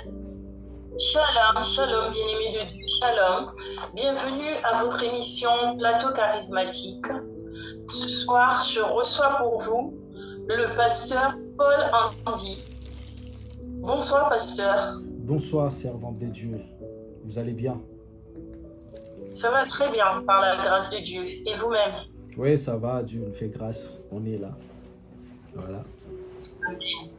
Shalom, shalom, bien-aimés de Dieu, shalom. Bienvenue à votre émission Plateau charismatique. Ce soir, je reçois pour vous le pasteur Paul Andy. Bonsoir, pasteur. Bonsoir, servante de Dieu. Vous allez bien? Ça va très bien, par la grâce de Dieu. Et vous-même? Oui, ça va, Dieu nous fait grâce. On est là. Voilà. Amen.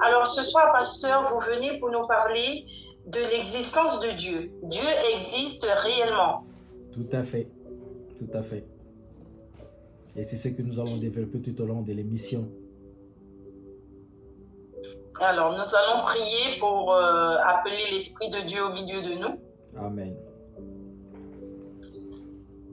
Alors ce soir, pasteur, vous venez pour nous parler de l'existence de Dieu. Dieu existe réellement. Tout à fait. Tout à fait. Et c'est ce que nous allons développer tout au long de l'émission. Alors nous allons prier pour appeler l'Esprit de Dieu au milieu de nous. Amen.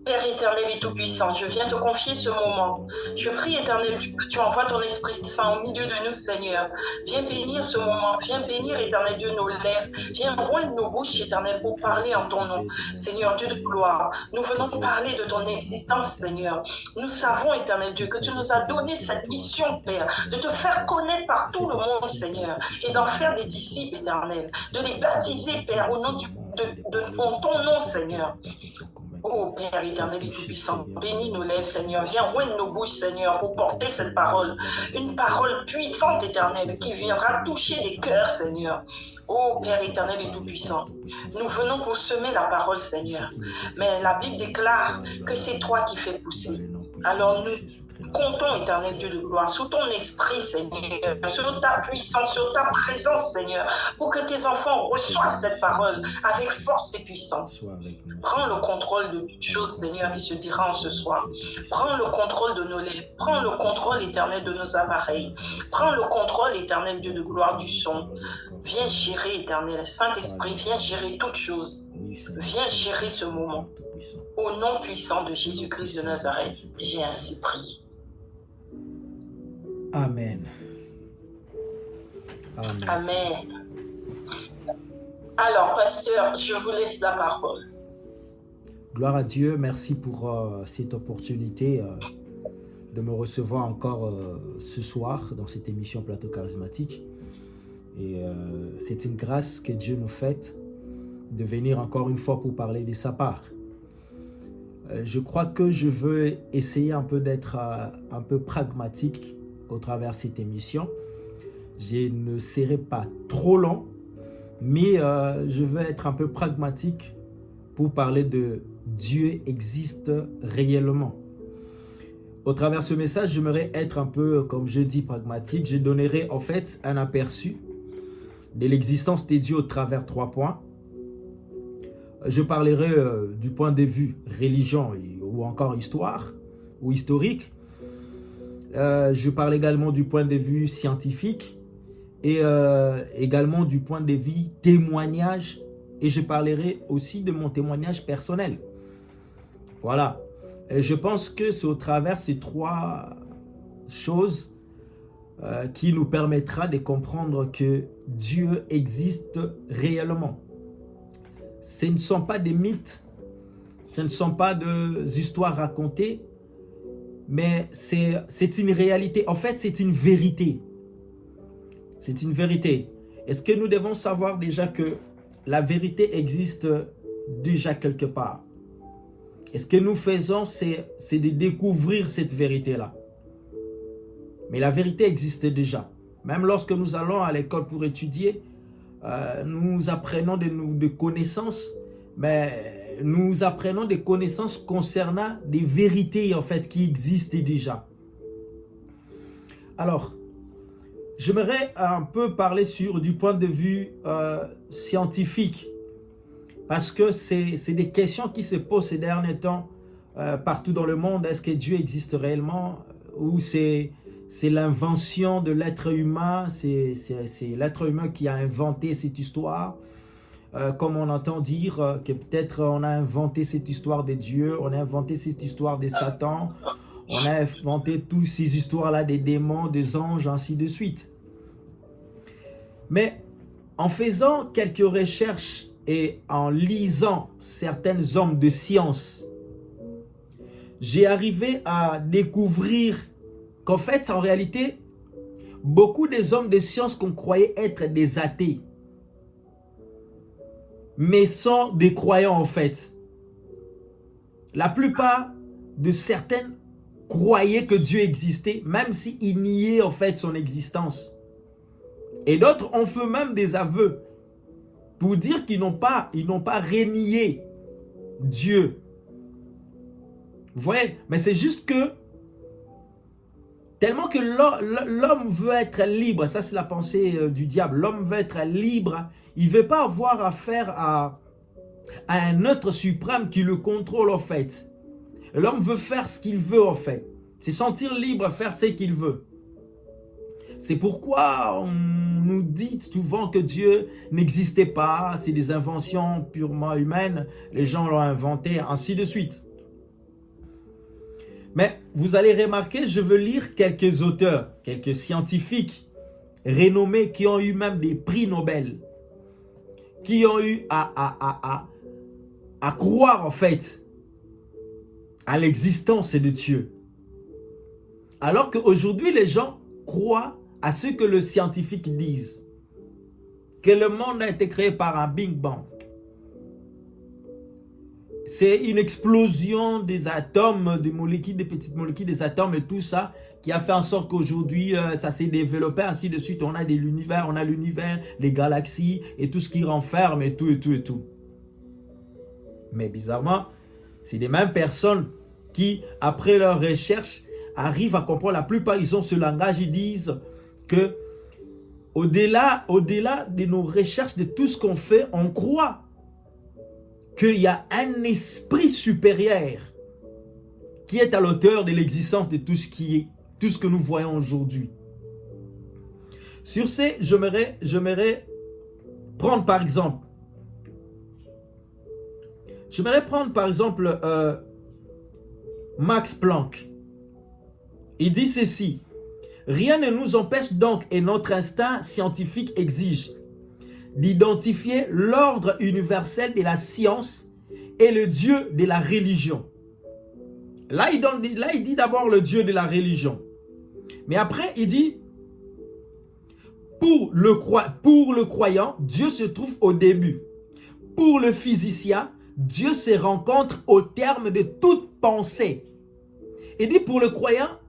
Père éternel et tout-puissant, je viens te confier ce moment. Je prie, éternel Dieu, que tu envoies ton Esprit Saint au milieu de nous, Seigneur. Viens bénir ce moment, viens bénir, éternel Dieu, nos lèvres. Viens joindre nos bouches, éternel, pour parler en ton nom. Seigneur Dieu de gloire, nous venons parler de ton existence, Seigneur. Nous savons, éternel Dieu, que tu nous as donné cette mission, Père, de te faire connaître par tout le monde, Seigneur, et d'en faire des disciples, éternel, de les baptiser, Père, au nom en ton nom, Seigneur. Oh Père éternel et tout-puissant, bénis nos lèvres, Seigneur. Viens joindre nos bouches, Seigneur, pour porter cette parole. Une parole puissante, éternelle, qui viendra toucher les cœurs, Seigneur. Oh Père éternel et tout-puissant, nous venons pour semer la parole, Seigneur. Mais la Bible déclare que c'est toi qui fais pousser. Alors nous comptons, éternel Dieu de gloire, sous ton esprit, Seigneur, sur ta puissance, sur ta présence, Seigneur, pour que tes enfants reçoivent cette parole avec force et puissance. Prends le contrôle de toutes choses, Seigneur, qui se dira en ce soir. Prends le contrôle de nos lèvres. Prends le contrôle éternel de nos appareils. Prends le contrôle éternel, Dieu de gloire, du son. Viens gérer, éternel. Saint-Esprit, viens gérer toutes choses. Viens gérer ce moment. Au nom puissant de Jésus-Christ de Nazareth, j'ai ainsi prié. Amen. Amen. Amen. Alors, pasteur, je vous laisse la parole. Gloire à Dieu. Merci pour cette opportunité de me recevoir encore ce soir dans cette émission Plateau charismatique. Et c'est une grâce que Dieu nous fait de venir encore une fois pour parler de sa part. Je crois que je veux essayer un peu d'être un peu pragmatique au travers de cette émission. Je ne serai pas trop long, mais je veux être un peu pragmatique pour parler de Dieu existe réellement. Au travers de ce message, j'aimerais être un peu, comme je dis, pragmatique. Je donnerai en fait un aperçu de l'existence de Dieu au travers 3 points. Je parlerai du point de vue religion ou encore histoire ou historique. Je parle également du point de vue scientifique et également du point de vue témoignage. Et je parlerai aussi de mon témoignage personnel. Voilà. Et je pense que c'est au travers de ces 3 choses qui nous permettra de comprendre que Dieu existe réellement. Ce ne sont pas des mythes, ce ne sont pas des histoires racontées, mais c'est une réalité. En fait, c'est une vérité. C'est une vérité. Est-ce que nous devons savoir déjà que la vérité existe déjà quelque part? Et ce que nous faisons, c'est de découvrir cette vérité-là. Mais la vérité existe déjà. Même lorsque nous allons à l'école pour étudier, nous apprenons des connaissances, mais nous apprenons des connaissances concernant des vérités en fait qui existent déjà. Alors, j'aimerais un peu parler du point de vue scientifique, parce que c'est des questions qui se posent ces derniers temps partout dans le monde. Est-ce que Dieu existe réellement ou c'est l'invention de l'être humain, c'est l'être humain qui a inventé cette histoire, comme on entend dire que peut-être on a inventé cette histoire de Dieu, on a inventé cette histoire de Satan, on a inventé toutes ces histoires-là des démons, des anges, ainsi de suite. Mais en faisant quelques recherches et en lisant certains hommes de science, j'ai arrivé à découvrir qu'en fait, en réalité, beaucoup des hommes de science qu'on croyait être des athées, mais sont des croyants en fait. La plupart de certaines croyaient que Dieu existait, même s'ils niaient en fait son existence. Et d'autres ont fait même des aveux pour dire qu'ils n'ont pas renié Dieu. Vous voyez, mais c'est juste que tellement que l'homme veut être libre, ça c'est la pensée du diable, l'homme veut être libre, il ne veut pas avoir affaire à un être suprême qui le contrôle en fait. L'homme veut faire ce qu'il veut en fait, c'est sentir libre, faire ce qu'il veut. C'est pourquoi on nous dit souvent que Dieu n'existait pas, c'est des inventions purement humaines, les gens l'ont inventé, ainsi de suite. Mais vous allez remarquer, je veux lire quelques auteurs, quelques scientifiques renommés qui ont eu même des prix Nobel, qui ont eu à croire en fait à l'existence de Dieu. Alors qu'aujourd'hui, les gens croient à ce que les scientifiques disent, que le monde a été créé par un Big Bang. C'est une explosion des atomes, des molécules, des petites molécules, des atomes et tout ça qui a fait en sorte qu'aujourd'hui, ça s'est développé, ainsi de suite. On a l'univers, les galaxies et tout ce qui renferme et tout, et tout, et tout. Mais bizarrement, c'est les mêmes personnes qui, après leur recherche, arrivent à comprendre. La plupart, ils ont ce langage, ils disent que au-delà de nos recherches, de tout ce qu'on fait, on croit qu'il y a un esprit supérieur qui est à l'auteur de l'existence de tout ce qui est, tout ce que nous voyons aujourd'hui. Sur ce, j'aimerais prendre par exemple, Max Planck. Il dit ceci: rien ne nous empêche donc, et notre instinct scientifique exige, d'identifier l'ordre universel de la science et le Dieu de la religion. Là, il dit d'abord le Dieu de la religion. Mais après, il dit, pour le croyant, Dieu se trouve au début. Pour le physicien, Dieu se rencontre au terme de toute pensée. Il dit pour le croyant,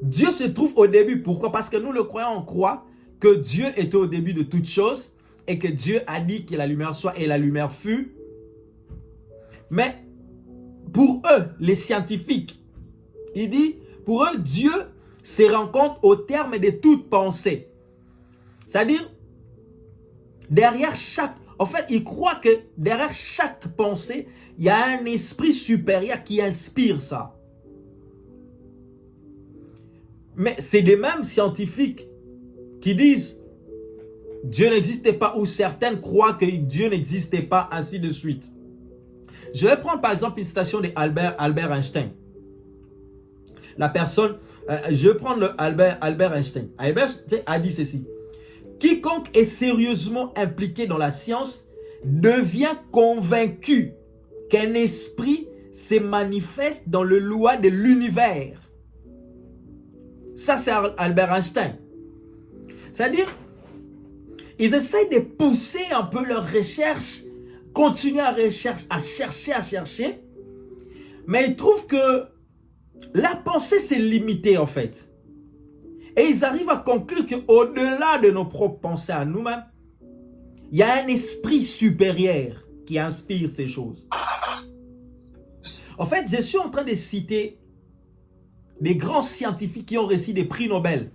Dieu se trouve au début. Pourquoi? Parce que nous, le croyant, on croit que Dieu était au début de toutes choses et que Dieu a dit que la lumière soit et la lumière fut. Mais pour eux, les scientifiques, il dit, pour eux, Dieu se rencontre au terme de toute pensée. C'est-à-dire, derrière chaque... En fait, ils croient que derrière chaque pensée, il y a un esprit supérieur qui inspire ça. Mais c'est les mêmes scientifiques qui disent Dieu n'existait pas, ou certaines croient que Dieu n'existait pas, ainsi de suite. Je vais prendre par exemple une citation d'Albert Einstein. La personne, je vais prendre Albert Einstein. Albert a dit ceci: quiconque est sérieusement impliqué dans la science devient convaincu qu'un esprit se manifeste dans le loi de l'univers. Ça, c'est Albert Einstein. C'est-à-dire, ils essayent de pousser un peu leurs recherches, continuer à chercher, mais ils trouvent que la pensée, c'est limité en fait. Et ils arrivent à conclure qu'au-delà de nos propres pensées à nous-mêmes, il y a un esprit supérieur qui inspire ces choses. En fait, je suis en train de citer des grands scientifiques qui ont reçu des prix Nobel,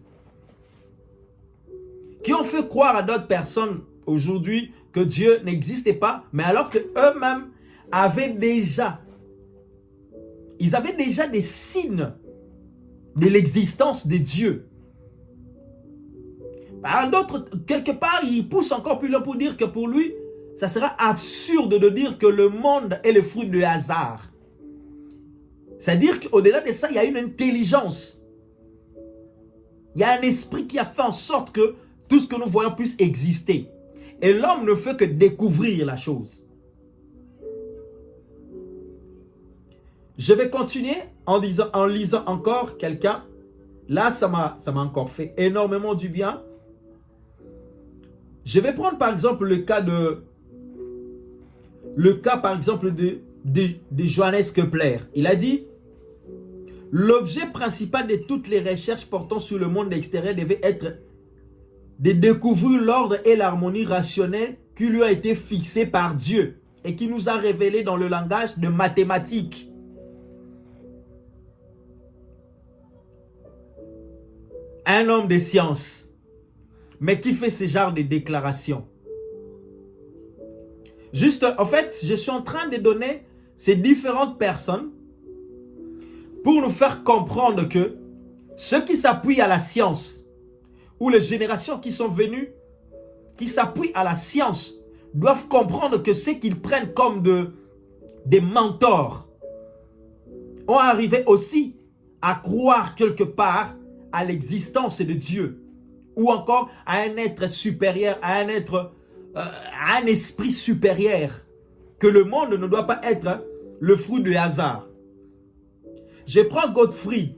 qui ont fait croire à d'autres personnes aujourd'hui que Dieu n'existait pas, mais alors qu'eux-mêmes avaient déjà, des signes de l'existence de Dieu. D'autres, quelque part, ils poussent encore plus loin pour dire que pour lui, ça sera absurde de dire que le monde est le fruit du hasard. C'est-à-dire qu'au-delà de ça, il y a une intelligence. Il y a un esprit qui a fait en sorte que tout ce que nous voyons puisse exister. Et l'homme ne fait que découvrir la chose. Je vais continuer en lisant encore quelqu'un. Là, ça m'a encore fait énormément du bien. Je vais prendre par exemple le cas de le cas par exemple de Johannes Kepler. Il a dit, l'objet principal de toutes les recherches portant sur le monde extérieur devait être de découvrir l'ordre et l'harmonie rationnelle qui lui a été fixé par Dieu et qui nous a révélé dans le langage de mathématiques. Un homme de science, mais qui fait ce genre de déclarations. Juste, en fait, je suis en train de donner ces différentes personnes pour nous faire comprendre que ceux qui s'appuient à la science ou les générations qui sont venues, qui s'appuient à la science, doivent comprendre que ceux qu'ils prennent comme des mentors ont arrivé aussi à croire quelque part à l'existence de Dieu ou encore à un être supérieur, à un esprit supérieur, que le monde ne doit pas être le fruit du hasard. Je prends Godfrey.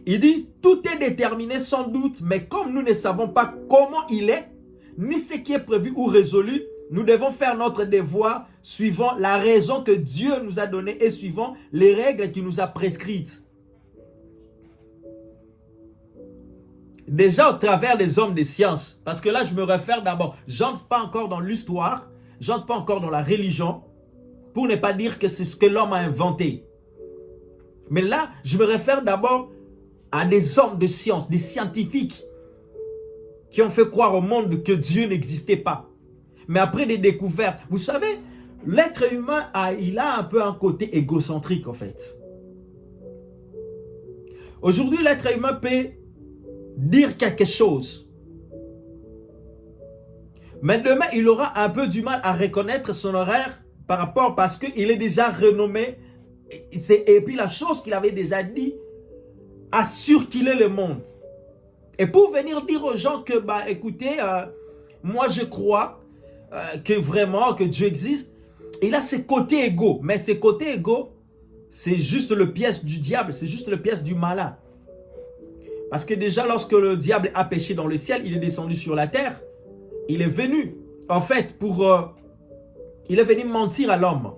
Il dit, tout est déterminé sans doute, mais comme nous ne savons pas comment il est, ni ce qui est prévu ou résolu, nous devons faire notre devoir suivant la raison que Dieu nous a donnée et suivant les règles qu'il nous a prescrites. Déjà au travers des hommes de science, parce que là je me réfère d'abord, j'entre pas encore dans l'histoire, j'entre pas encore dans la religion, pour ne pas dire que c'est ce que l'homme a inventé. Mais là, je me réfère d'abord à des hommes de science, des scientifiques, qui ont fait croire au monde que Dieu n'existait pas. Mais après des découvertes, vous savez, l'être humain, il a un peu un côté égocentrique en fait. Aujourd'hui, l'être humain peut dire quelque chose. Mais demain, il aura un peu du mal à reconnaître son horaire par rapport parce qu'il est déjà renommé. Et puis la chose qu'il avait déjà dit a circulé le monde. Et pour venir dire aux gens que, bah écoutez, moi je crois que vraiment, que Dieu existe, il a ses côtés égaux. Mais ces côtés égaux, c'est juste le piège du diable, c'est juste le piège du malin. Parce que déjà, lorsque le diable a péché dans le ciel, il est descendu sur la terre. Il est venu, en fait, il est venu mentir à l'homme.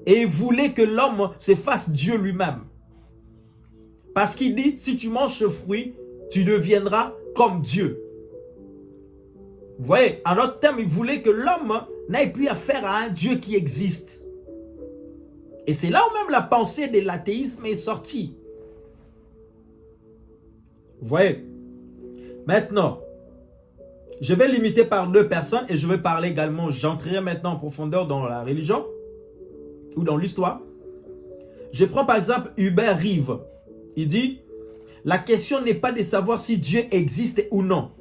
Et il voulait que l'homme se fasse Dieu lui-même. Parce qu'il dit, si tu manges ce fruit, tu deviendras comme Dieu. Vous voyez, en d'autres termes, il voulait que l'homme n'ait plus affaire à un Dieu qui existe. Et c'est là où même la pensée de l'athéisme est sortie. Vous voyez? Maintenant, je vais limiter par deux personnes et je vais parler également, j'entrerai maintenant en profondeur dans la religion ou dans l'histoire. Je prends par exemple Hubert Reeves. Il dit, la question n'est pas de savoir si Dieu existe ou non,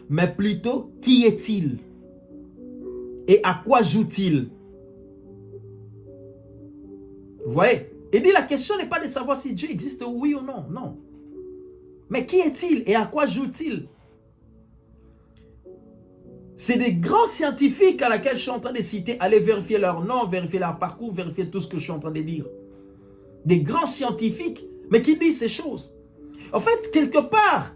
mais plutôt qui est-il et à quoi joue-t-il? Vous voyez? Il dit, la question n'est pas de savoir si Dieu existe oui ou non, non. Mais qui est-il et à quoi joue-t-il? C'est des grands scientifiques à laquelle je suis en train de citer. Allez vérifier leur nom, vérifier leur parcours, vérifier tout ce que je suis en train de dire. Des grands scientifiques, mais qui disent ces choses. En fait, quelque part,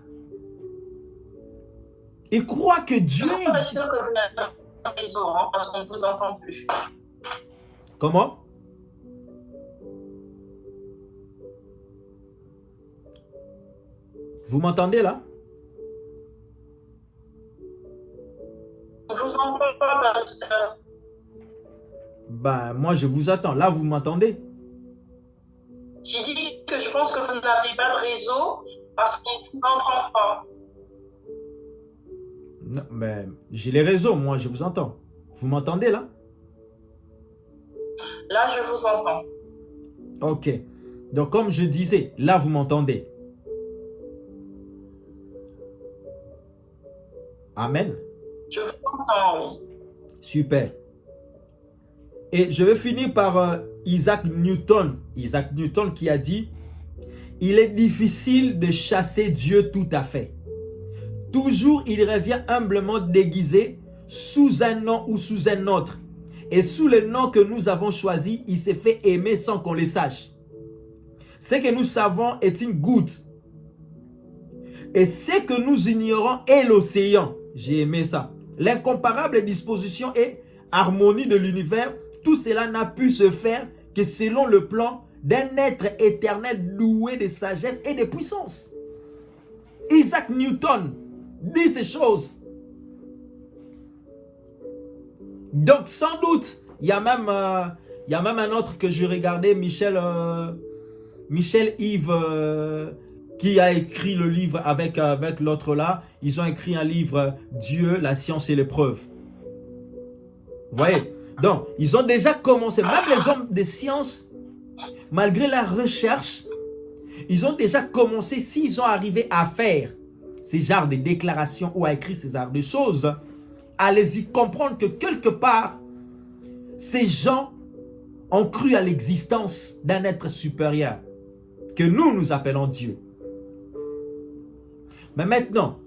ils croient que Dieu existe. Je suis sûr que vous n'avez pas raison, parce qu'on ne vous entend plus. Comment? Vous m'entendez là? On ne vous entend pas, pasteur. Ben, moi je vous attends. Là, vous m'entendez? J'ai dit que je pense que vous n'avez pas de réseau parce qu'on ne vous entend pas. Non, mais j'ai les réseaux, moi je vous entends. Vous m'entendez là? Là, je vous entends. Ok. Donc comme je disais, là vous m'entendez. Amen. Je vous entends, oui. Super. Et je vais finir par Isaac Newton. Isaac Newton qui a dit, il est difficile de chasser Dieu tout à fait. Toujours il revient humblement déguisé sous un nom ou sous un autre. Et sous le nom que nous avons choisi, il s'est fait aimer sans qu'on le sache. Ce que nous savons est une goutte. Et ce que nous ignorons est l'océan. J'ai aimé ça. L'incomparable disposition est harmonie de l'univers, tout cela n'a pu se faire que selon le plan d'un être éternel doué de sagesse et de puissance. Isaac Newton dit ces choses. Donc sans doute, il y a même un autre que je regardais, Michel Yves, qui a écrit le livre avec l'autre là. Ils ont écrit un livre, Dieu, la science et l'épreuve. Vous voyez? Donc, ils ont déjà commencé, même les hommes des sciences, malgré la recherche, ils ont déjà commencé, s'ils ont arrivé à faire ces genres de déclarations ou à écrire ces genres de choses, allez-y comprendre que quelque part, ces gens ont cru à l'existence d'un être supérieur, que nous appelons Dieu. Mais maintenant,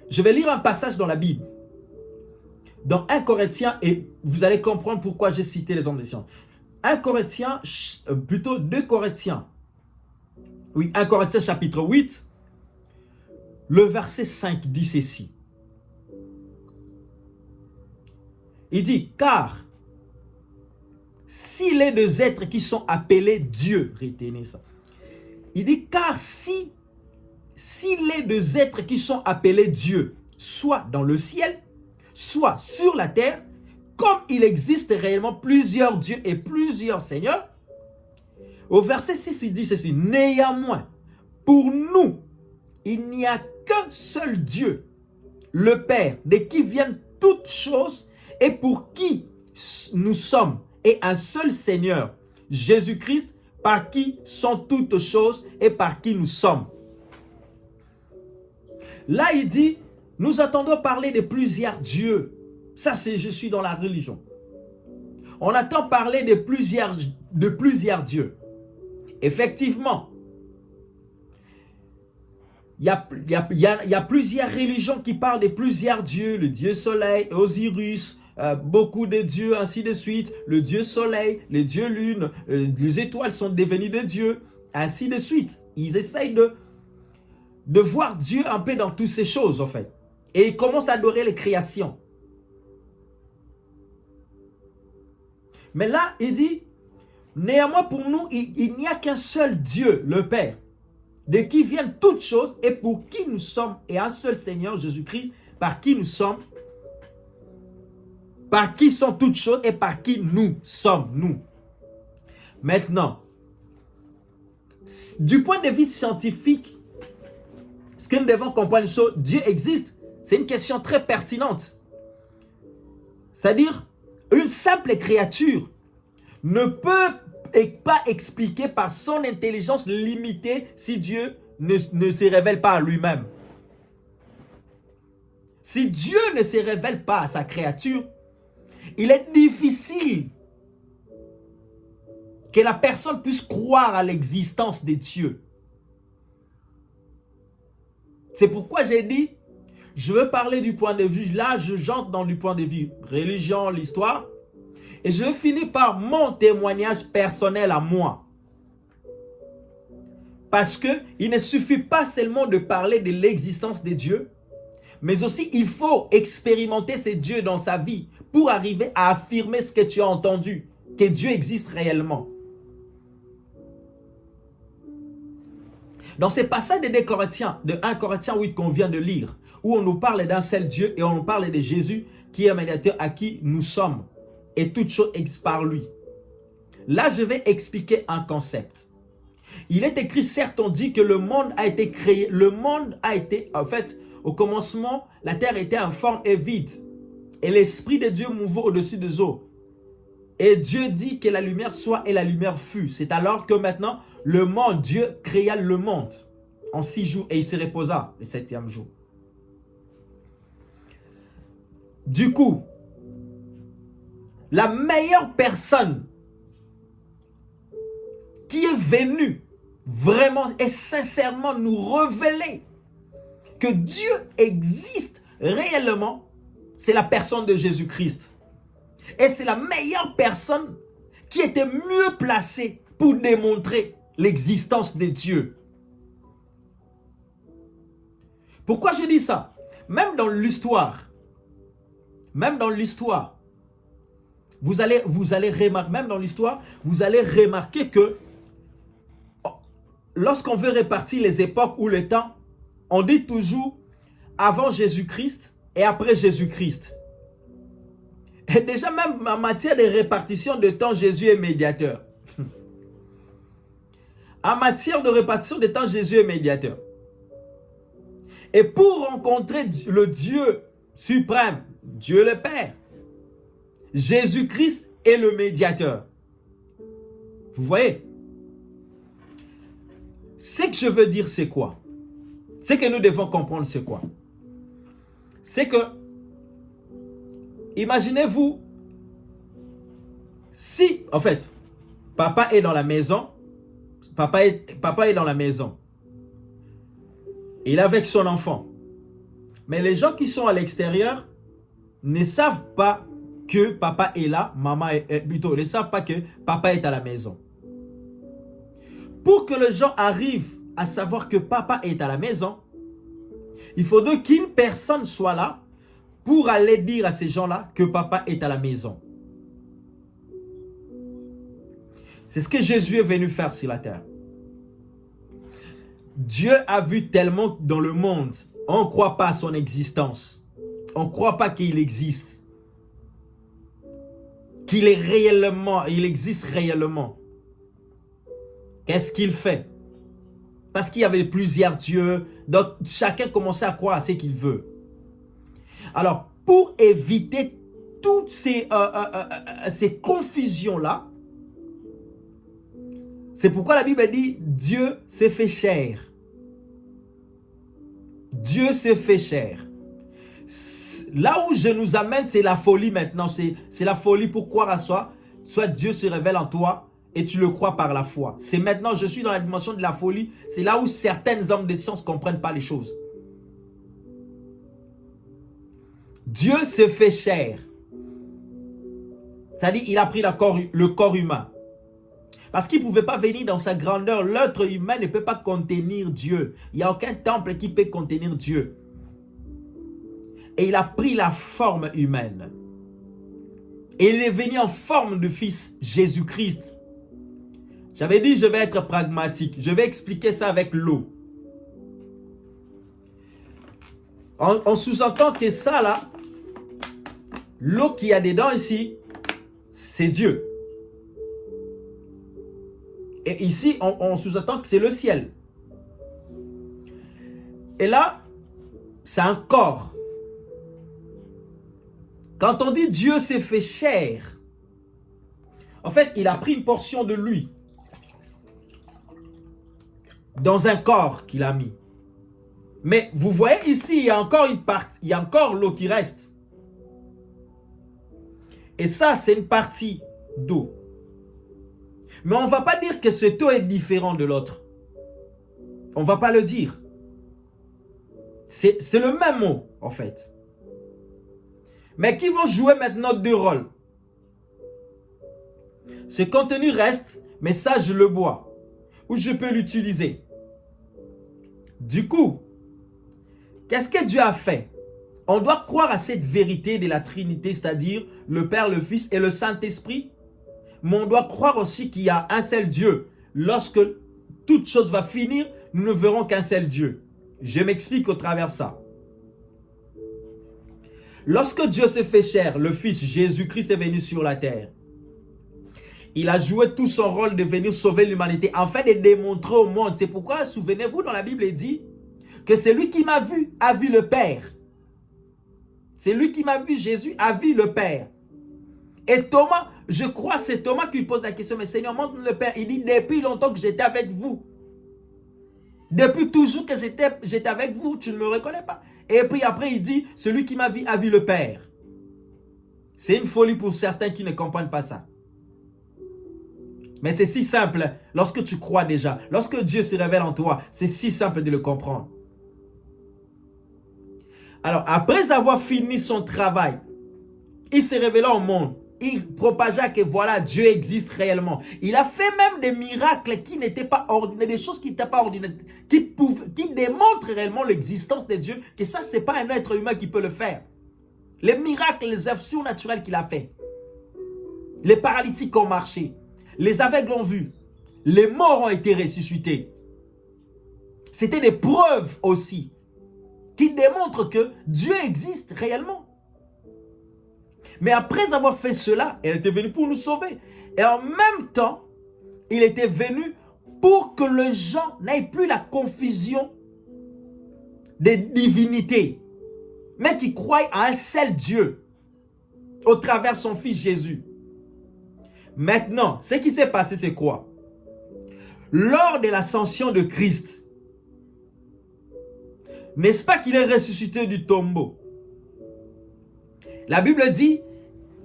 je vais lire un passage dans la Bible, dans 1 Corinthiens, et vous allez comprendre pourquoi j'ai cité les hommes des sciences. 2 Corinthiens chapitre 8, le verset 5 dit ceci. Il dit, car si les deux êtres qui sont appelés Dieu, retenez ça. Il dit, car si les deux êtres qui sont appelés Dieu, soit dans le ciel, soit sur la terre, comme il existe réellement plusieurs dieux et plusieurs seigneurs, au verset 6, il dit ceci, néanmoins, pour nous, il n'y a qu'un seul Dieu, le Père, de qui viennent toutes choses et pour qui nous sommes, et un seul Seigneur, Jésus-Christ, par qui sont toutes choses et par qui nous sommes. Là, il dit, nous attendons parler de plusieurs dieux. Ça, c'est je suis dans la religion. On attend parler de plusieurs dieux. Effectivement, il y a plusieurs religions qui parlent de plusieurs dieux. Le dieu soleil, Osiris, beaucoup de dieux, ainsi de suite. Le dieu soleil, le dieu lune, les étoiles sont devenues des dieux, ainsi de suite. Ils essayent de voir Dieu un peu dans toutes ces choses, en fait. Et ils commencent à adorer les créations. Mais là, il dit, néanmoins pour nous, il n'y a qu'un seul Dieu, le Père, de qui viennent toutes choses et pour qui nous sommes, et un seul Seigneur, Jésus-Christ, par qui nous sommes, par qui sont toutes choses et par qui nous sommes, nous. Maintenant, du point de vue scientifique, ce que nous devons comprendre, Dieu existe, c'est une question très pertinente. C'est-à-dire, une simple créature ne peut pas expliquer par son intelligence limitée si Dieu ne se révèle pas à lui-même. Si Dieu ne se révèle pas à sa créature, il est difficile que la personne puisse croire à l'existence de Dieu. C'est pourquoi j'ai dit, je veux parler du point de vue, là j'entre dans du point de vue religion, l'histoire, et je vais finir par mon témoignage personnel à moi. Parce que il ne suffit pas seulement de parler de l'existence de Dieu, mais aussi il faut expérimenter ces dieux dans sa vie pour arriver à affirmer ce que tu as entendu, que Dieu existe réellement. Dans ces passages de 1 Corinthiens 8 qu'on vient de lire, où on nous parle d'un seul Dieu et on nous parle de Jésus qui est médiateur à qui nous sommes et toute chose par lui. Là, je vais expliquer un concept. Il est écrit, certes, on dit que le monde a été créé. Le monde a été, en fait, au commencement, la terre était informe et vide. Et l'Esprit de Dieu mouvait au-dessus des eaux. Et Dieu dit que la lumière soit et la lumière fut. C'est alors que maintenant, le monde, Dieu créa le monde en 6 jours et il se reposa le 7e jour. Du coup, la meilleure personne qui est venue vraiment et sincèrement nous révéler que Dieu existe réellement, c'est la personne de Jésus-Christ. Et c'est la meilleure personne qui était mieux placée pour démontrer l'existence de Dieu. Pourquoi je dis ça? Même dans l'histoire, vous allez remarquer, même dans l'histoire, vous allez remarquer que lorsqu'on veut répartir les époques ou les temps, on dit toujours avant Jésus-Christ et après Jésus-Christ. Et déjà même en matière de répartition de temps, Jésus est médiateur. En matière de répartition de temps, Jésus est médiateur. Et pour rencontrer le Dieu suprême, Dieu le Père, Jésus-Christ est le médiateur. Vous voyez? Ce que je veux dire, c'est quoi? Ce que nous devons comprendre, c'est quoi? C'est que, imaginez-vous, si, en fait, papa est dans la maison, papa est dans la maison, il est avec son enfant, mais les gens qui sont à l'extérieur ne savent pas que papa est là, maman est plutôt, ne savent pas que papa est à la maison. Pour que les gens arrivent à savoir que papa est à la maison, il faudrait qu'une personne soit là pour aller dire à ces gens-là que papa est à la maison. C'est ce que Jésus est venu faire sur la terre. Dieu a vu tellement dans le monde, on ne croit pas à son existence. On ne croit pas qu'il existe. Qu'il est réellement, il existe réellement. Qu'est-ce qu'il fait? Parce qu'il y avait plusieurs dieux, donc chacun commençait à croire à ce qu'il veut. Alors, pour éviter toutes ces confusions-là, c'est pourquoi la Bible dit Dieu s'est fait chair. Dieu s'est fait chair. Là où je nous amène, c'est la folie maintenant. C'est la folie pour croire à soi. Soit Dieu se révèle en toi et tu le crois par la foi. C'est maintenant, je suis dans la dimension de la folie. C'est là où certaines hommes de science ne comprennent pas les choses. Dieu s'est fait chair. C'est-à-dire, il a pris le corps humain. Parce qu'il ne pouvait pas venir dans sa grandeur. L'être humain ne peut pas contenir Dieu. Il n'y a aucun temple qui peut contenir Dieu. Et il a pris la forme humaine. Et il est venu en forme de fils Jésus-Christ. J'avais dit, je vais être pragmatique. Je vais expliquer ça avec l'eau. On sous-entend que ça là, l'eau qu'il y a dedans ici, c'est Dieu. Et ici, on sous-entend que c'est le ciel. Et là, c'est un corps. Quand on dit Dieu s'est fait chair, en fait, il a pris une portion de lui dans un corps qu'il a mis. Mais vous voyez ici, il y a encore une partie, il y a encore l'eau qui reste. Et ça, c'est une partie d'eau. Mais on ne va pas dire que cette eau est différente de l'autre. On ne va pas le dire. C'est le même mot, en fait. Mais qui vont jouer maintenant deux rôles. Ce contenu reste, mais ça, je le bois. Ou je peux l'utiliser. Du coup, qu'est-ce que Dieu a fait? On doit croire à cette vérité de la Trinité, c'est-à-dire le Père, le Fils et le Saint-Esprit. Mais on doit croire aussi qu'il y a un seul Dieu. Lorsque toute chose va finir, nous ne verrons qu'un seul Dieu. Je m'explique au travers de ça. Lorsque Dieu s'est fait chair, le Fils Jésus-Christ est venu sur la terre. Il a joué tout son rôle de venir sauver l'humanité, afin de démontrer au monde. C'est pourquoi, souvenez-vous, dans la Bible, il dit que celui qui m'a vu a vu le Père. C'est lui qui m'a vu, Jésus a vu le Père. Et Thomas, je crois c'est Thomas qui pose la question, mais Seigneur, montre le Père. Il dit, depuis longtemps que j'étais avec vous. Depuis toujours que j'étais avec vous, tu ne me reconnais pas. Et puis après, il dit, celui qui m'a vu a vu le Père. C'est une folie pour certains qui ne comprennent pas ça. Mais c'est si simple lorsque tu crois déjà. Lorsque Dieu se révèle en toi, c'est si simple de le comprendre. Alors, après avoir fini son travail, il s'est révélé au monde. Il propagea que voilà, Dieu existe réellement. Il a fait même des miracles qui n'étaient pas ordinaires, des choses qui n'étaient pas ordinaires, qui démontrent réellement l'existence de Dieu, que ça, ce n'est pas un être humain qui peut le faire. Les miracles, les œuvres surnaturelles qu'il a fait. Les paralytiques ont marché. Les aveugles ont vu. Les morts ont été ressuscités. C'était des preuves aussi qui démontrent que Dieu existe réellement. Mais après avoir fait cela, il était venu pour nous sauver. Et en même temps, il était venu pour que les gens n'aient plus la confusion des divinités, mais qui croient à un seul Dieu au travers de son fils Jésus. Maintenant, ce qui s'est passé, c'est quoi? Lors de l'ascension de Christ, n'est-ce pas qu'il est ressuscité du tombeau? La Bible dit,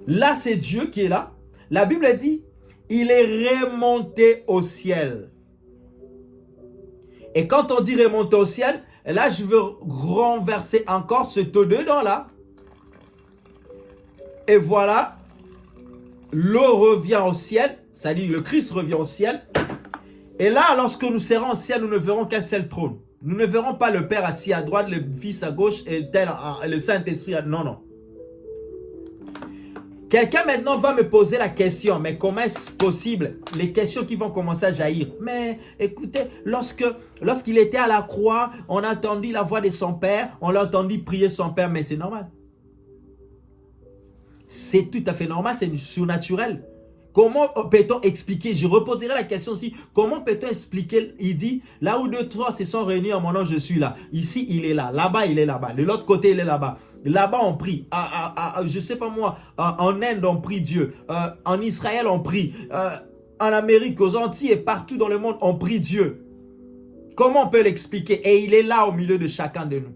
là c'est Dieu qui est là. La Bible dit, il est remonté au ciel. Et quand on dit remonter au ciel, là je veux renverser encore ce taux dedans là. Et voilà, l'eau revient au ciel, c'est-à-dire le Christ revient au ciel. Et là, lorsque nous serons au ciel, nous ne verrons qu'un seul trône. Nous ne verrons pas le Père assis à droite, le Fils à gauche et le Saint-Esprit. Non, non. Quelqu'un maintenant va me poser la question, mais comment est-ce possible? Les questions qui vont commencer à jaillir. Mais écoutez, lorsqu'il était à la croix, on a entendu la voix de son Père, on l'a entendu prier son Père, mais c'est normal. C'est tout à fait normal, c'est surnaturel. Comment peut-on expliquer? Je reposerai la question aussi. Comment peut-on expliquer? Il dit, là où deux, trois se sont réunis en mon nom, je suis là. Ici, il est là. Là-bas, il est là-bas. De l'autre côté, il est là-bas. Là-bas, on prie. Je sais pas moi. En Inde, on prie Dieu. En Israël, on prie. En Amérique, aux Antilles et partout dans le monde, on prie Dieu. Comment on peut l'expliquer? Et il est là au milieu de chacun de nous.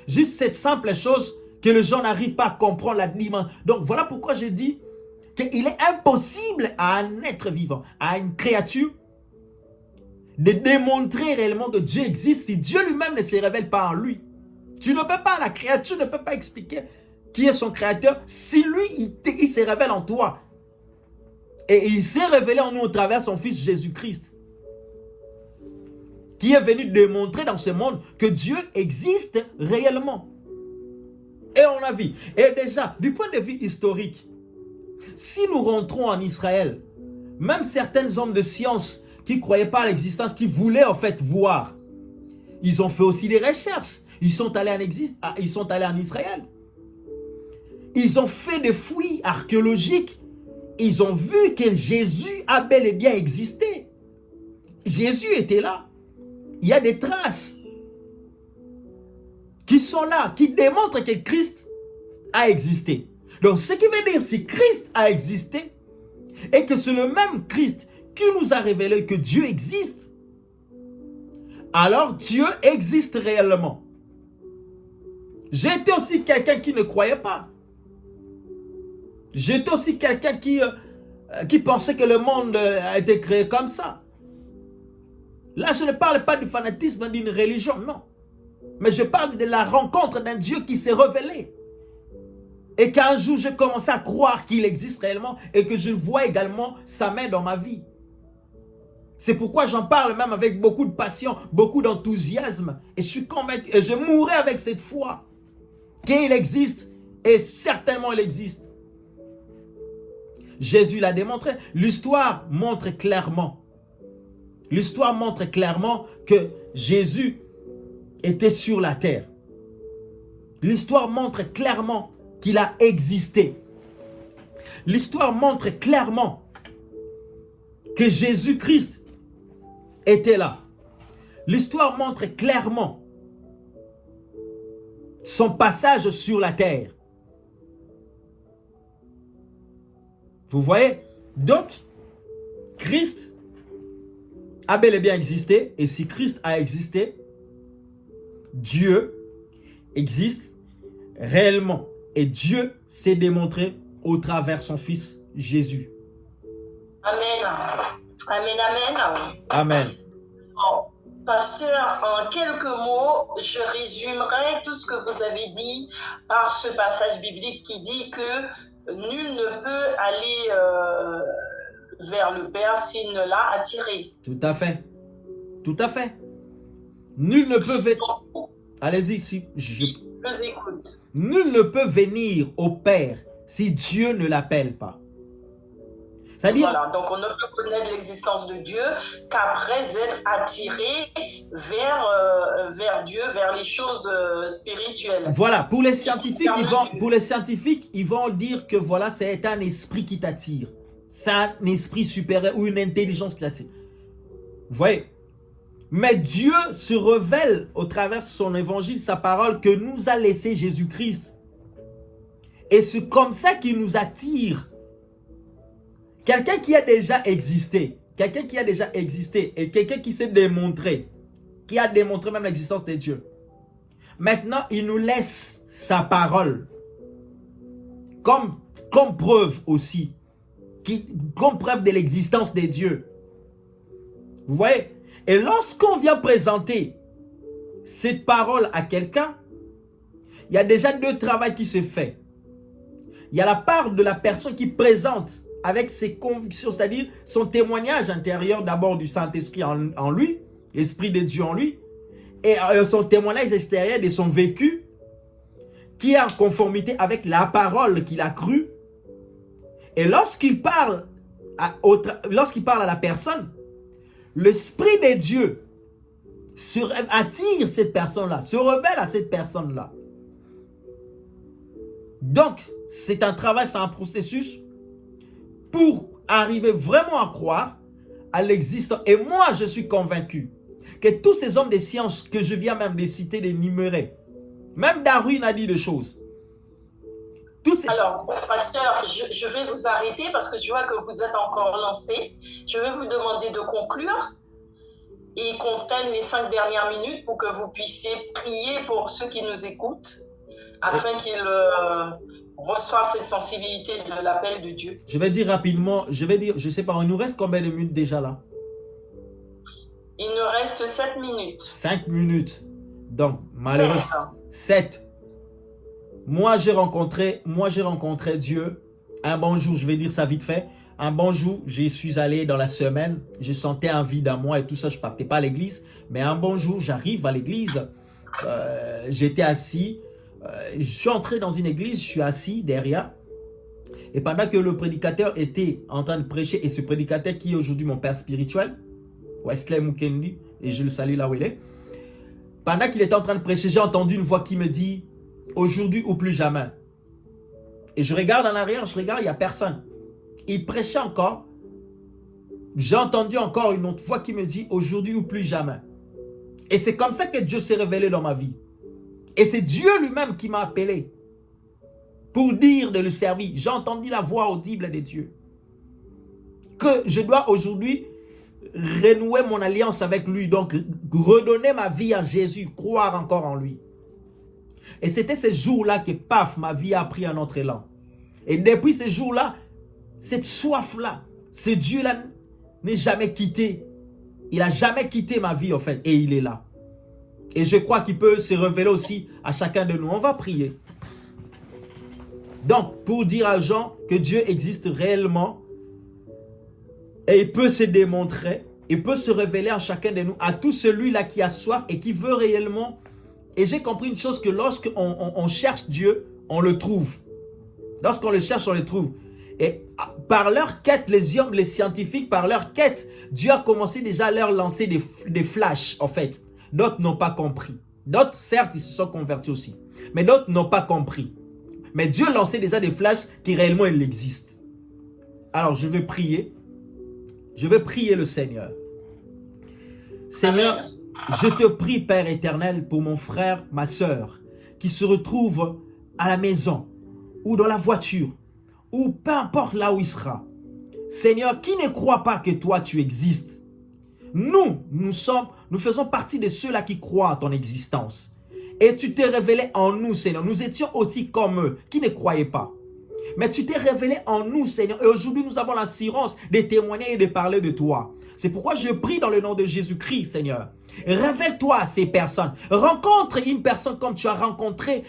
Juste cette simple chose que les gens n'arrivent pas à comprendre la dimension. Donc, voilà pourquoi je dis qu'il est impossible à un être vivant, à une créature, de démontrer réellement que Dieu existe si Dieu lui-même ne se révèle pas en lui. Tu ne peux pas, la créature ne peut pas expliquer qui est son créateur si lui, il se révèle en toi. Et il s'est révélé en nous au travers de son fils Jésus-Christ, qui est venu démontrer dans ce monde que Dieu existe réellement. Et on a vu. Et déjà, du point de vue historique, si nous rentrons en Israël, même certains hommes de science qui ne croyaient pas à l'existence, qui voulaient en fait voir, ils ont fait aussi des recherches. Ils sont allés en Israël. Ils ont fait des fouilles archéologiques. Ils ont vu que Jésus a bel et bien existé. Jésus était là. Il y a des traces qui sont là, qui démontrent que Christ a existé. Donc, ce qui veut dire, si Christ a existé, et que c'est le même Christ qui nous a révélé que Dieu existe, alors Dieu existe réellement. J'étais aussi quelqu'un qui ne croyait pas. J'étais aussi quelqu'un qui pensait que le monde a été créé comme ça. Là, je ne parle pas du fanatisme d'une religion, non. Mais je parle de la rencontre d'un Dieu qui s'est révélé. Et qu'un jour, j'ai commencé à croire qu'il existe réellement et que je vois également sa main dans ma vie. C'est pourquoi j'en parle même avec beaucoup de passion, beaucoup d'enthousiasme. Et je suis convaincu, et je mourrai avec cette foi qu'il existe, et certainement il existe. Jésus l'a démontré. L'histoire montre clairement. L'histoire montre clairement que Jésus était sur la terre. L'histoire montre clairement qu'il a existé. L'histoire montre clairement que Jésus-Christ était là. L'histoire montre clairement son passage sur la terre. Vous voyez? Donc, Christ a bel et bien existé. Et si Christ a existé, Dieu existe réellement. Et Dieu s'est démontré au travers de son Fils Jésus. Amen. Amen, amen. Amen. Bon, pasteur, en quelques mots, je résumerai tout ce que vous avez dit par ce passage biblique qui dit que nul ne peut aller vers le Père s'il ne l'a attiré. Tout à fait. Tout à fait. Nul ne peut venir. Allez-y, si je vous écoute. Nul ne peut venir au Père si Dieu ne l'appelle pas. C'est-à-dire, voilà, donc on ne peut connaître l'existence de Dieu qu'après être attiré vers Dieu, vers les choses spirituelles. voilà, pour les scientifiques, ils vont dire que voilà, c'est un esprit qui t'attire. C'est un esprit supérieur ou une intelligence qui t'attire. Vous voyez? Mais Dieu se révèle au travers de son évangile, sa parole, que nous a laissé Jésus-Christ. Et c'est comme ça qu'il nous attire. Quelqu'un qui a déjà existé, et quelqu'un qui s'est démontré, qui a démontré même l'existence de Dieu. Maintenant, il nous laisse sa parole comme preuve aussi, comme preuve de l'existence de Dieu. Vous voyez? Et lorsqu'on vient présenter cette parole à quelqu'un, il y a déjà deux travaux qui se font. Il y a la part de la personne qui présente avec ses convictions, c'est-à-dire son témoignage intérieur d'abord du Saint-Esprit en lui, l'Esprit de Dieu en lui, et son témoignage extérieur de son vécu, qui est en conformité avec la parole qu'il a crue. Et lorsqu'il parle à la personne, l'Esprit de Dieu attire cette personne-là, se révèle à cette personne-là. Donc, c'est un travail, c'est un processus pour arriver vraiment à croire à l'existence. Et moi, je suis convaincu que tous ces hommes de science que je viens même de citer, d'énumérer, même Darwin a dit des choses. Alors, pasteur, je vais vous arrêter parce que je vois que vous êtes encore lancé. Je vais vous demander de conclure et qu'on prenne les 5 dernières minutes pour que vous puissiez prier pour ceux qui nous écoutent afin qu'ils reçoivent cette sensibilité de l'appel de Dieu. Je vais dire rapidement, je sais pas, il nous reste combien de minutes déjà là? Il nous reste 7 minutes. 5 minutes. Donc, malheureusement, 7. Moi, j'ai rencontré Dieu. Un bon jour, je vais dire ça vite fait. Un bon jour, je suis allé dans la semaine. Je sentais un vide à moi et tout ça. Je ne partais pas à l'église. Mais un bon jour, j'arrive à l'église. J'étais assis. Je suis entré dans une église. Je suis assis derrière. Et pendant que le prédicateur était en train de prêcher, et ce prédicateur qui est aujourd'hui mon père spirituel, Wesley Mukendi, et je le salue là où il est. Pendant qu'il était en train de prêcher, j'ai entendu une voix qui me dit « Aujourd'hui ou plus jamais ». Et je regarde en arrière, il n'y a personne. Il prêchait encore. J'ai entendu encore une autre voix qui me dit « Aujourd'hui ou plus jamais ». Et c'est comme ça que Dieu s'est révélé dans ma vie. Et c'est Dieu lui-même qui m'a appelé pour dire de le servir. J'ai entendu la voix audible de Dieu. Que je dois aujourd'hui renouer mon alliance avec lui, donc redonner ma vie à Jésus, croire encore en lui. Et c'était ces jours-là que, paf, ma vie a pris un autre élan. Et depuis ces jours-là, cette soif-là, ce Dieu-là n'est jamais quitté. Il n'a jamais quitté ma vie, en fait, et il est là. Et je crois qu'il peut se révéler aussi à chacun de nous. On va prier. Donc, pour dire aux gens que Dieu existe réellement, et il peut se démontrer, il peut se révéler à chacun de nous, à tout celui-là qui a soif et qui veut réellement. Et j'ai compris une chose, que lorsqu'on cherche Dieu, on le trouve. Lorsqu'on le cherche, on le trouve. Et par leur quête, les hommes, les scientifiques, par leur quête, Dieu a commencé déjà à leur lancer des flashs, en fait. D'autres n'ont pas compris. D'autres, certes, ils se sont convertis aussi. Mais d'autres n'ont pas compris. Mais Dieu lançait déjà des flashs qui réellement, il existe. Alors, je vais prier. Je vais prier le Seigneur. Seigneur, je te prie, Père éternel, pour mon frère, ma soeur, qui se retrouve à la maison, ou dans la voiture, ou peu importe là où il sera. Seigneur, qui ne croit pas que toi, tu existes. Nous faisons partie de ceux-là qui croient à ton existence. Et tu t'es révélé en nous, Seigneur. Nous étions aussi comme eux, qui ne croyaient pas. Mais tu t'es révélé en nous, Seigneur. Et aujourd'hui, nous avons l'assurance de témoigner et de parler de toi. C'est pourquoi je prie dans le nom de Jésus-Christ, Seigneur. Révèle-toi à ces personnes. Rencontre une personne comme tu as rencontré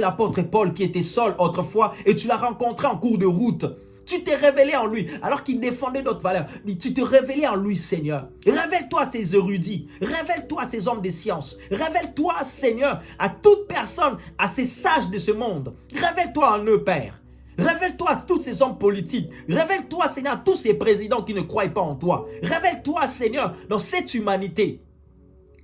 l'apôtre Paul qui était seul autrefois et tu l'as rencontré en cours de route. Tu t'es révélé en lui alors qu'il défendait d'autres valeurs. Tu t'es révélé en lui, Seigneur. Révèle-toi à ces érudits. Révèle-toi à ces hommes de science. Révèle-toi, Seigneur, à toute personne, à ces sages de ce monde. Révèle-toi en eux, Père. Révèle-toi à tous ces hommes politiques. Révèle-toi, Seigneur, à tous ces présidents qui ne croient pas en toi. Révèle-toi, Seigneur, dans cette humanité,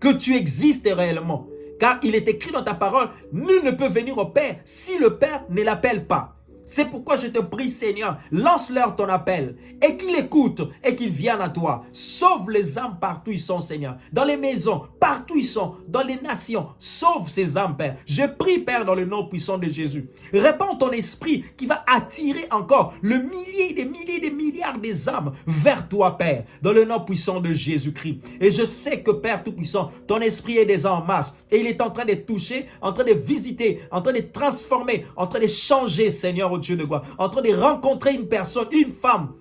que tu existes réellement. Car il est écrit dans ta parole, nul ne peut venir au Père si le Père ne l'appelle pas. C'est pourquoi je te prie, Seigneur, lance-leur ton appel et qu'ils écoutent et qu'ils viennent à toi. Sauve les âmes partout où ils sont, Seigneur. Dans les maisons, partout où ils sont, dans les nations. Sauve ces âmes, Père. Je prie, Père, dans le nom puissant de Jésus. Répands ton esprit qui va attirer encore le millier, des milliers, des milliards des âmes vers toi, Père, dans le nom puissant de Jésus-Christ. Et je sais que, Père Tout-Puissant, ton esprit est déjà en marche et il est en train de toucher, en train de visiter, en train de transformer, en train de changer, Seigneur, au Dieu de gloire, en train de rencontrer une personne, une femme,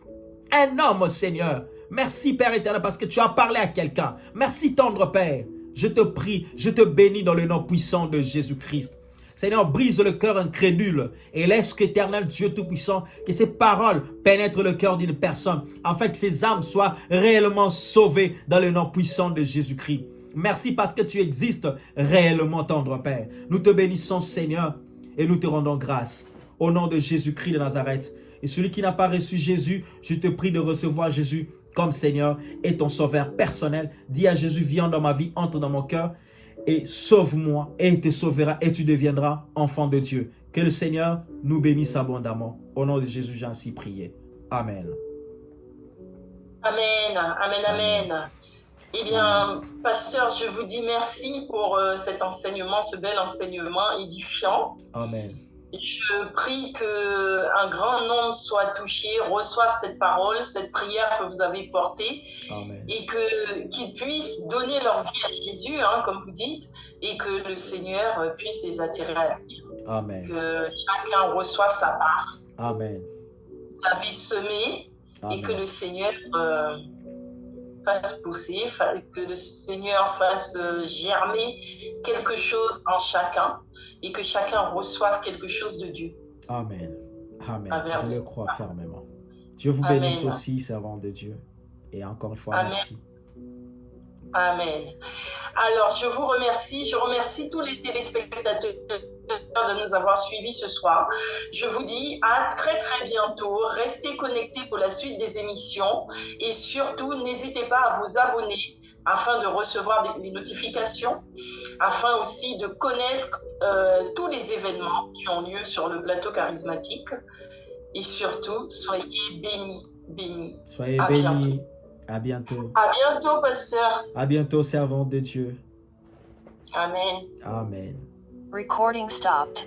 un homme, Seigneur. Merci, Père éternel, parce que tu as parlé à quelqu'un. Merci, tendre Père. Je te prie, je te bénis dans le nom puissant de Jésus-Christ. Seigneur, brise le cœur incrédule et laisse qu'éternel Dieu Tout-Puissant, que ces paroles pénètrent le cœur d'une personne, afin que ces âmes soient réellement sauvées dans le nom puissant de Jésus-Christ. Merci parce que tu existes réellement, tendre Père. Nous te bénissons, Seigneur, et nous te rendons grâce. Au nom de Jésus-Christ de Nazareth. Et celui qui n'a pas reçu Jésus, je te prie de recevoir Jésus comme Seigneur et ton sauveur personnel. Dis à Jésus, viens dans ma vie, entre dans mon cœur et sauve-moi et il te sauvera et tu deviendras enfant de Dieu. Que le Seigneur nous bénisse abondamment. Au nom de Jésus, j'ai ainsi prié. Amen. Amen, amen, amen. Eh bien, pasteur, je vous dis merci pour cet enseignement, ce bel enseignement édifiant. Amen. Je prie qu'un grand nombre soit touché, reçoive cette parole, cette prière que vous avez portée. Amen. Et qu'ils puissent donner leur vie à Jésus, comme vous dites, et que le Seigneur puisse les attirer à lui. Amen. Que chacun reçoive sa part. Amen. Vous avez semé. Amen. Et que le Seigneur fasse pousser, que le Seigneur fasse germer quelque chose en chacun et que chacun reçoive quelque chose de Dieu. Amen. Amen. Je le crois fermement. Dieu vous Amen. bénisse aussi, servant de Dieu. Et encore une fois, Amen. merci. Amen. Alors, je vous remercie. Je remercie tous les téléspectateurs de nous avoir suivis ce soir. Je vous dis à très très bientôt. Restez connectés pour la suite des émissions et surtout n'hésitez pas à vous abonner afin de recevoir les notifications, afin aussi de connaître tous les événements qui ont lieu sur le plateau charismatique et surtout soyez bénis, bénis. Soyez bénis. À bientôt. À bientôt, pasteur. À bientôt, servant de Dieu. Amen. Amen. Recording stopped.